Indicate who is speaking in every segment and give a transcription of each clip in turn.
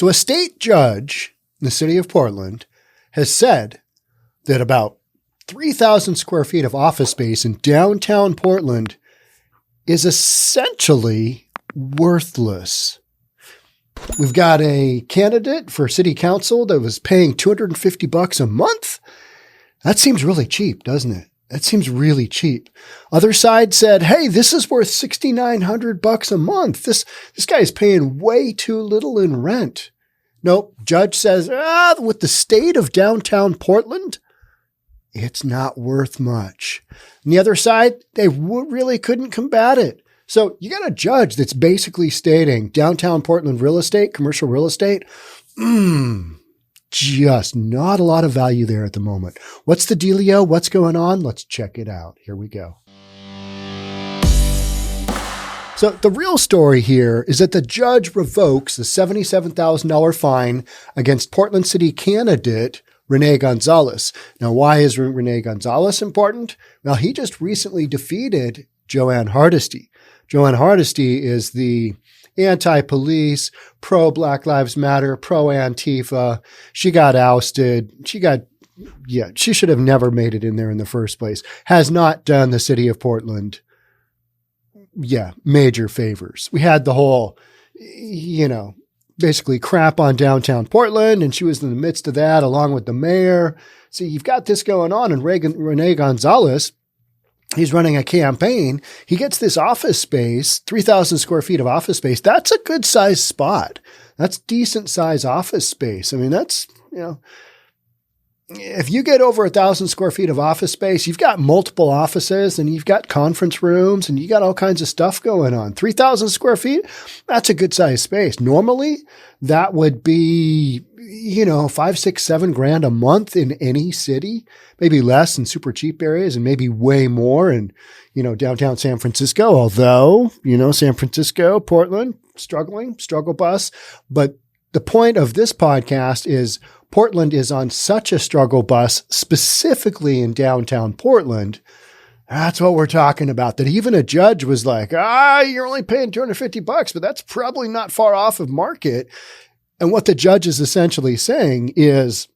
Speaker 1: So a state judge in the city of Portland has said that about 3,000 square feet of office space in downtown Portland is essentially worthless. We've got a candidate for city council that was paying $250 a month. That seems really cheap, doesn't it? That seems really cheap. Other side said, hey, this is worth $6,900 a month. This guy is paying way too little in rent. Nope. Judge says, with the state of downtown Portland, it's not worth much. On the other side, they really couldn't combat it. So you got a judge that's basically stating downtown Portland real estate, commercial real estate, just not a lot of value there at the moment. What's the dealio? What's going on? Let's check it out. Here we go. So the real story here is that the judge revokes the $77,000 fine against Portland City candidate Rene Gonzalez. Now, why is Rene Gonzalez important? Well, he just recently defeated Joanne Hardesty. Joanne Hardesty is the anti-police, pro-Black Lives Matter, pro-Antifa. She got ousted. She should have never made it in there in the first place. Has not done the city of Portland, major favors. We had the whole, basically crap on downtown Portland, and she was in the midst of that along with the mayor. So you've got this going on, and Rene Gonzalez, he's running a campaign. He gets this office space, 3,000 square feet of office space. That's a good size spot. That's decent size office space. I mean, that's, if you get over 1,000 square feet of office space, you've got multiple offices and you've got conference rooms and you got all kinds of stuff going on. 3,000 square feet, that's a good size space. Normally that would be, $5, $6, $7 a month in any city, maybe less in super cheap areas and maybe way more in, downtown San Francisco, although, San Francisco, Portland, struggle bus. But the point of this podcast is Portland is on such a struggle bus, specifically in downtown Portland. That's what we're talking about. That even a judge was like, you're only paying $250, but that's probably not far off of market. And what the judge is essentially saying is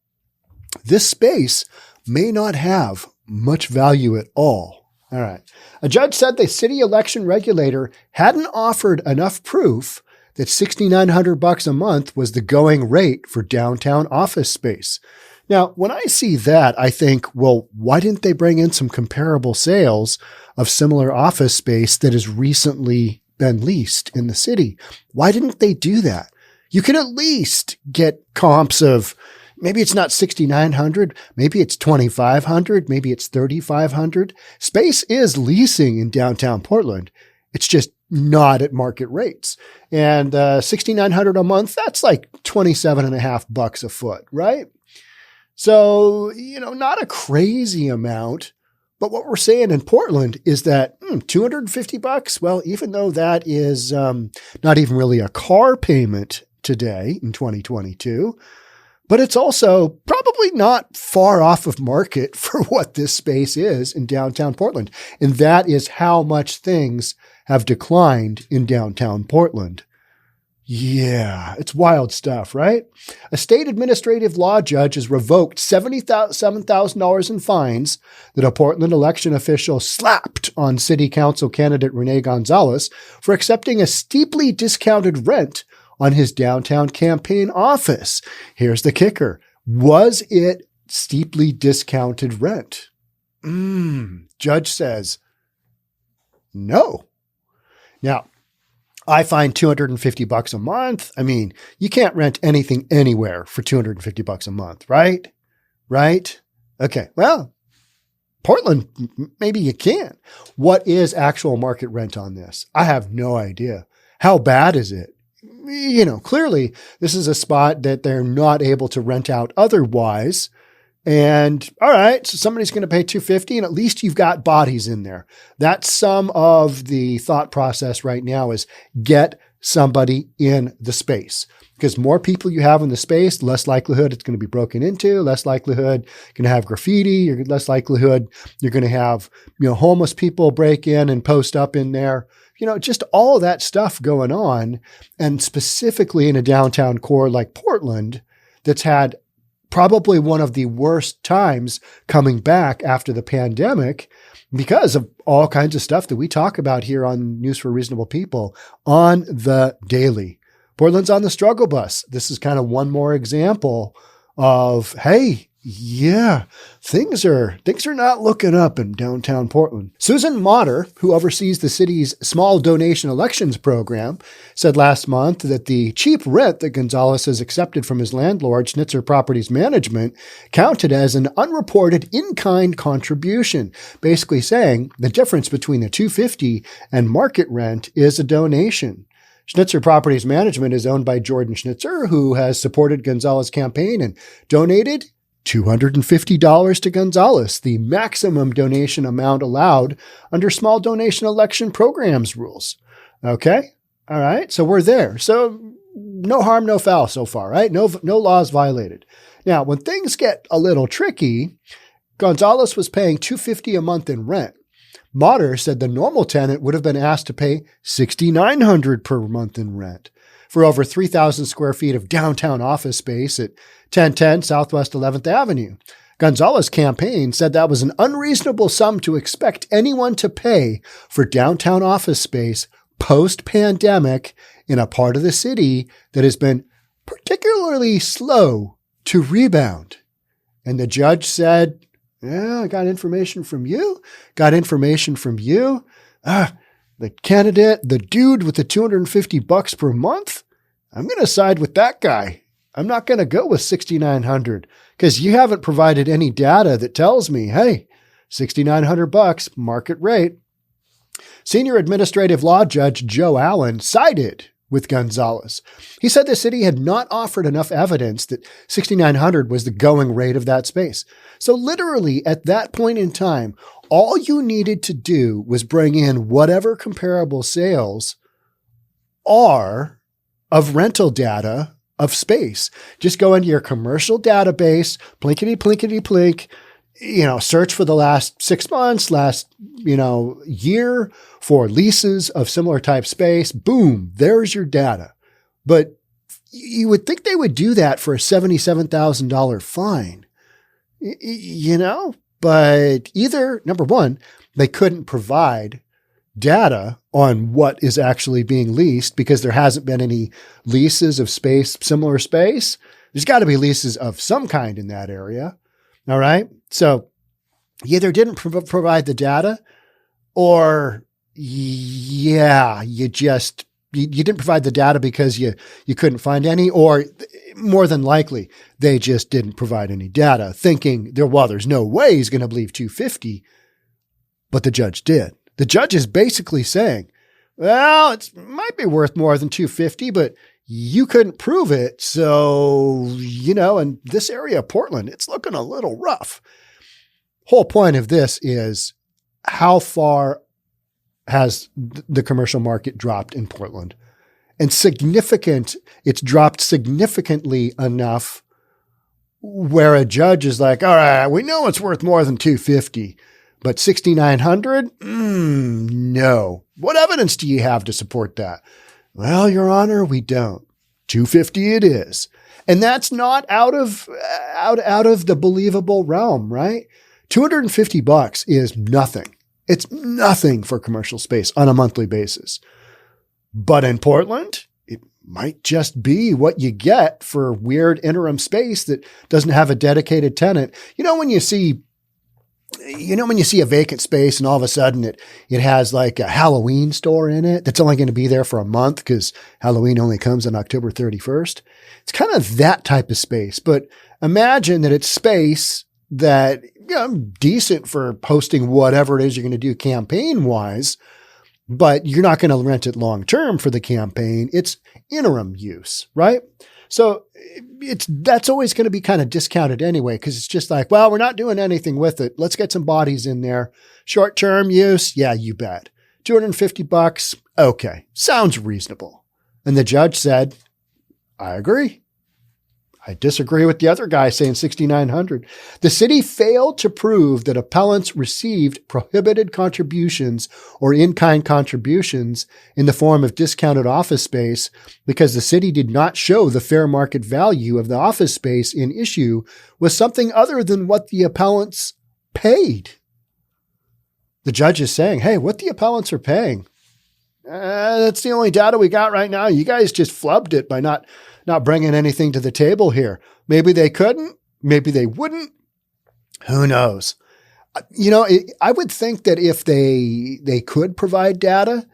Speaker 1: this space may not have much value at all. All right. A judge said the city election regulator hadn't offered enough proof that $6,900 a month was the going rate for downtown office space. Now, when I see that, I think, well, why didn't they bring in some comparable sales of similar office space that has recently been leased in the city? Why didn't they do that? You could at least get comps of maybe it's not 6,900, maybe it's 2,500, maybe it's 3,500. Space is leasing in downtown Portland. It's just not at market rates. And 6,900 a month, that's like $27.50 a foot, right? So, not a crazy amount. But what we're saying in Portland is that $250, well, even though that is not even really a car payment today in 2022, but it's also probably not far off of market for what this space is in downtown Portland. And that is how much things have declined in downtown Portland. Yeah, it's wild stuff, right? A state administrative law judge has revoked $77,000 in fines that a Portland election official slapped on city council candidate Rene Gonzalez for accepting a steeply discounted rent on his downtown campaign office. Here's the kicker. Was it steeply discounted rent? Judge says no. Now, I find $250 a month. I mean, you can't rent anything anywhere for $250 a month, right? Right? Okay. Well, Portland, maybe you can. What is actual market rent on this? I have no idea. How bad is it? Clearly this is a spot that they're not able to rent out otherwise. And all right, so somebody's going to pay $250 and at least you've got bodies in there. That's some of the thought process right now is get somebody in the space, because more people you have in the space, less likelihood it's going to be broken into, less likelihood you're going to have graffiti, less likelihood you're going to have, homeless people break in and post up in there. just all of that stuff going on. And specifically in a downtown core like Portland, that's had probably one of the worst times coming back after the pandemic because of all kinds of stuff that we talk about here on News for Reasonable People on the daily. Portland's on the struggle bus. This is kind of one more example of, hey, yeah, things are not looking up in downtown Portland. Susan Motter, who oversees the city's small donation elections program, said last month that the cheap rent that Gonzalez has accepted from his landlord, Schnitzer Properties Management, counted as an unreported in-kind contribution, basically saying the difference between the $250 and market rent is a donation. Schnitzer Properties Management is owned by Jordan Schnitzer, who has supported Gonzalez's campaign and donated $250 to Gonzalez, the maximum donation amount allowed under small donation election programs rules. Okay. All right. So we're there. So no harm, no foul so far, right? No laws violated. Now, when things get a little tricky, Gonzalez was paying $250 a month in rent. Motter said the normal tenant would have been asked to pay $6,900 per month in rent for over 3,000 square feet of downtown office space at 1010 Southwest 11th Avenue. Gonzalez's campaign said that was an unreasonable sum to expect anyone to pay for downtown office space post-pandemic in a part of the city that has been particularly slow to rebound. And the judge said, yeah, I got information from you. The candidate, the dude with the $250 per month, I'm going to side with that guy. I'm not going to go with $6,900 because you haven't provided any data that tells me, hey, $6,900 market rate. Senior administrative law judge Joe Allen sided with Gonzalez. He said the city had not offered enough evidence that $6,900 was the going rate of that space. So literally at that point in time, all you needed to do was bring in whatever comparable sales are of rental data of space. Just go into your commercial database, plinkety-plinkety-plink, search for the last 6 months, last, year for leases of similar type space. Boom, there's your data. But you would think they would do that for a $77,000 fine, but either, number one, they couldn't provide data on what is actually being leased because there hasn't been any leases of space, similar space. There's got to be leases of some kind in that area. All right. So you either didn't provide the data or you didn't provide the data because you couldn't find any, or more than likely they just didn't provide any data thinking there's no way he's going to believe $250, but the judge did. The judge is basically saying, well, it might be worth more than $250, but you couldn't prove it. So, in this area of Portland, it's looking a little rough. Whole point of this is how far has the commercial market dropped in Portland? And it's dropped significantly enough where a judge is like, all right, we know it's worth more than $250. But $6,900? No. What evidence do you have to support that? Well, Your Honor, we don't. $250 it is. And that's not out of the believable realm, right? $250 is nothing. It's nothing for commercial space on a monthly basis. But in Portland, it might just be what you get for weird interim space that doesn't have a dedicated tenant. When you see a vacant space and all of a sudden it has like a Halloween store in it that's only going to be there for a month because Halloween only comes on October 31st. It's kind of that type of space, but imagine that it's space that, decent for hosting whatever it is you're going to do campaign wise, but you're not going to rent it long term for the campaign. It's interim use, right? So that's always going to be kind of discounted anyway, because it's just like, well, we're not doing anything with it. Let's get some bodies in there. Short-term use, yeah, you bet. $250, okay, sounds reasonable. And the judge said, I agree. I disagree with the other guy saying 6,900. The city failed to prove that appellants received prohibited contributions or in-kind contributions in the form of discounted office space because the city did not show the fair market value of the office space in issue was something other than what the appellants paid. The judge is saying, hey, what the appellants are paying, that's the only data we got right now. You guys just flubbed it by not bringing anything to the table here. Maybe they couldn't, maybe they wouldn't. Who knows? I would think that if they could provide data,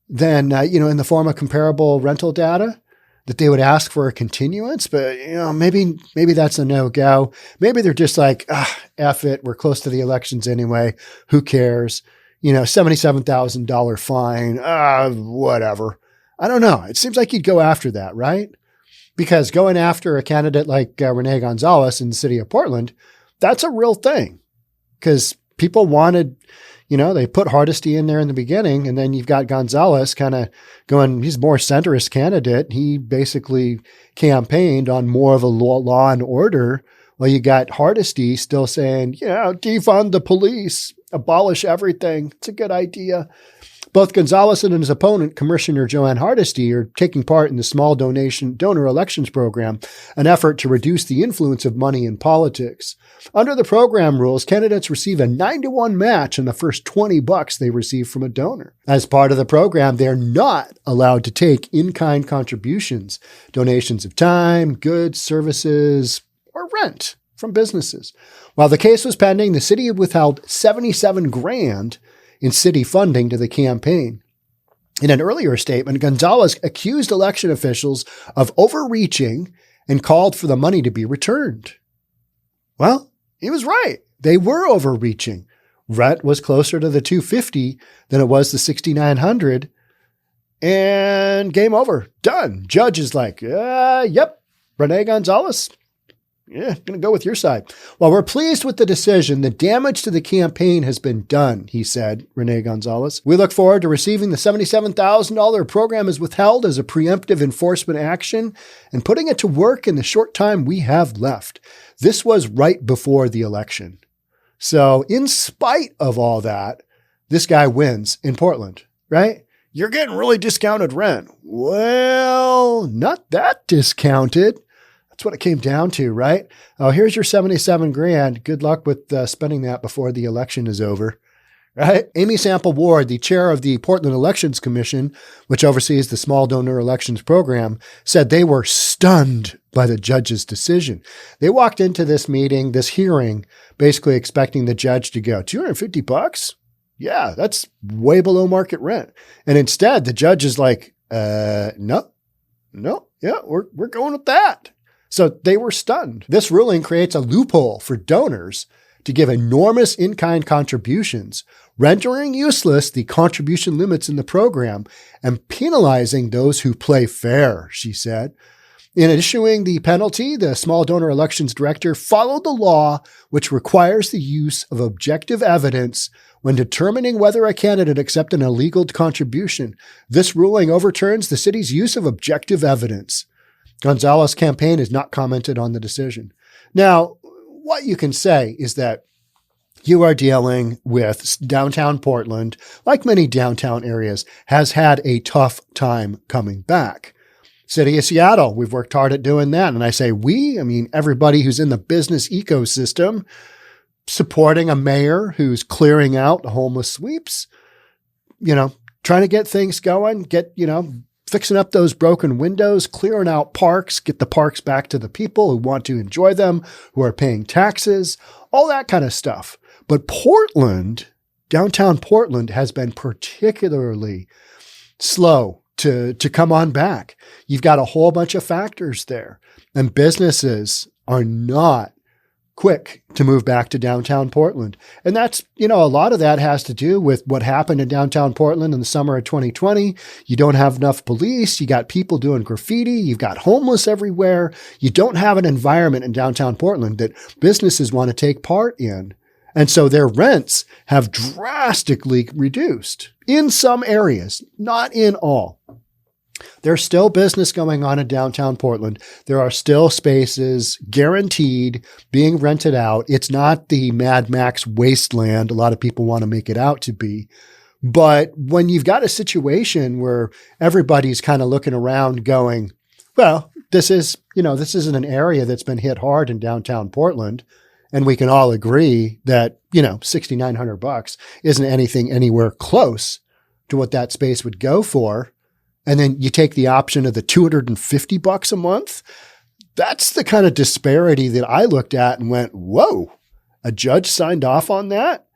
Speaker 1: then, in the form of comparable rental data, that they would ask for a continuance, but maybe that's a no-go. Maybe they're just like, F it. We're close to the elections anyway. Who cares? $77,000 fine. Whatever. I don't know. It seems like you'd go after that, right? Because going after a candidate like Rene Gonzalez in the city of Portland, that's a real thing. Because people wanted, they put Hardesty in there in the beginning, and then you've got Gonzalez kind of going, he's a more centrist candidate. He basically campaigned on more of a law and order. Well, you got Hardesty still saying, defund the police, abolish everything. It's a good idea. Both Gonzalez and his opponent, Commissioner Joanne Hardesty, are taking part in the small donor elections program, an effort to reduce the influence of money in politics. Under the program rules, candidates receive a 9-to-1 match on the first $20 they receive from a donor. As part of the program, they're not allowed to take in-kind contributions, donations of time, goods, services, or rent from businesses. While the case was pending, the city had withheld $77,000 in city funding to the campaign. In an earlier statement, Gonzalez accused election officials of overreaching and called for the money to be returned. Well, he was right. They were overreaching. Rent was closer to the $250 than it was the $6,900. And game over. Done. Judge is like, yep, Rene Gonzalez, going to go with your side. While we're pleased with the decision, the damage to the campaign has been done, he said, Rene Gonzalez. We look forward to receiving the $77,000 program is withheld as a preemptive enforcement action and putting it to work in the short time we have left. This was right before the election. So in spite of all that, this guy wins in Portland, right? You're getting really discounted rent. Well, not that discounted. That's what it came down to, right? Oh, here's your $77,000. Good luck with spending that before the election is over, right? Amy Sample Ward, the chair of the Portland Elections Commission, which oversees the small donor elections program, said they were stunned by the judge's decision. They walked into this meeting, this hearing, basically expecting the judge to go, $250? Yeah, that's way below market rent. And instead, the judge is like, no, yeah, we're going with that. So they were stunned. This ruling creates a loophole for donors to give enormous in-kind contributions, rendering useless the contribution limits in the program and penalizing those who play fair, she said. In issuing the penalty, the small donor elections director followed the law, which requires the use of objective evidence when determining whether a candidate accepted an illegal contribution. This ruling overturns the city's use of objective evidence. Gonzalez's campaign has not commented on the decision. Now, what you can say is that you are dealing with downtown Portland, like many downtown areas, has had a tough time coming back. City of Seattle, we've worked hard at doing that. And I say we, I mean everybody who's in the business ecosystem, supporting a mayor who's clearing out homeless sweeps, trying to get things going, fixing up those broken windows, clearing out parks, get the parks back to the people who want to enjoy them, who are paying taxes, all that kind of stuff. But Portland, downtown Portland, has been particularly slow to come on back. You've got a whole bunch of factors there, and businesses are not quick to move back to downtown Portland. And that's, a lot of that has to do with what happened in downtown Portland in the summer of 2020. You don't have enough police. You got people doing graffiti. You've got homeless everywhere. You don't have an environment in downtown Portland that businesses want to take part in. And so their rents have drastically reduced in some areas, not in all. There's still business going on in downtown Portland. There are still spaces guaranteed being rented out. It's not the Mad Max wasteland a lot of people want to make it out to be. But when you've got a situation where everybody's kind of looking around going, well, this isn't an area that's been hit hard in downtown Portland. And we can all agree that, $6,900 isn't anything anywhere close to what that space would go for. And then you take the option of the $250 a month. That's the kind of disparity that I looked at and went, whoa, a judge signed off on that?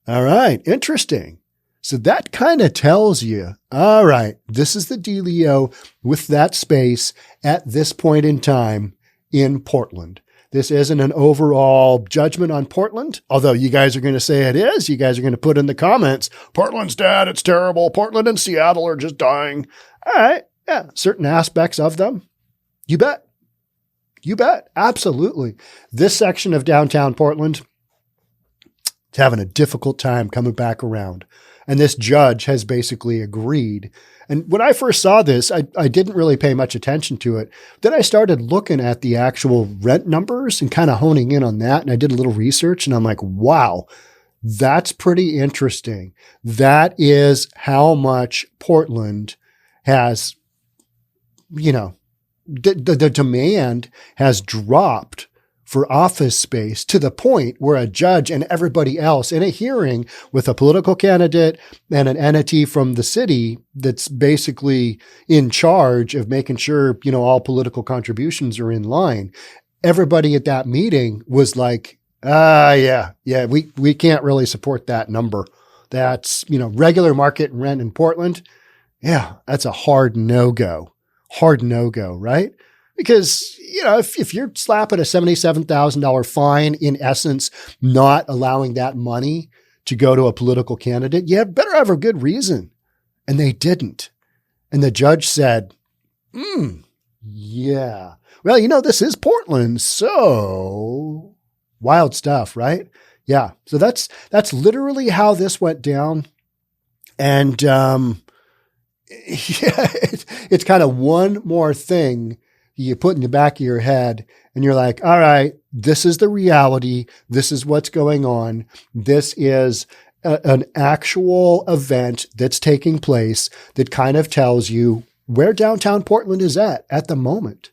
Speaker 1: All right, interesting. So that kind of tells you, all right, this is the dealio with that space at this point in time in Portland. This isn't an overall judgment on Portland, although you guys are going to say it is. You guys are going to put in the comments, Portland's dead, it's terrible. Portland and Seattle are just dying. All right, yeah, certain aspects of them. You bet. You bet. Absolutely. This section of downtown Portland is having a difficult time coming back around. And this judge has basically agreed. And when I first saw this, I didn't really pay much attention to it. Then I started looking at the actual rent numbers and kind of honing in on that. And I did a little research and I'm like, wow, that's pretty interesting. That is how much Portland has, the demand has dropped for office space to the point where a judge and everybody else in a hearing with a political candidate and an entity from the city that's basically in charge of making sure, all political contributions are in line. Everybody at that meeting was like, we can't really support that number. That's, regular market rent in Portland. Yeah, that's a hard no-go, right? Because, if you're slapping a $77,000 fine, in essence, not allowing that money to go to a political candidate, you better have a good reason. And they didn't. And the judge said, yeah, well, this is Portland. So wild stuff, right? Yeah. So that's literally how this went down. And, it's kind of one more thing you put in the back of your head and you're like, all right, this is the reality. This is what's going on. This is an actual event that's taking place that kind of tells you where downtown Portland is at the moment.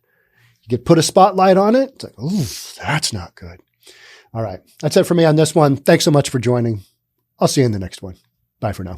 Speaker 1: You get put a spotlight on it. It's like, ooh, that's not good. All right. That's it for me on this one. Thanks so much for joining. I'll see you in the next one. Bye for now.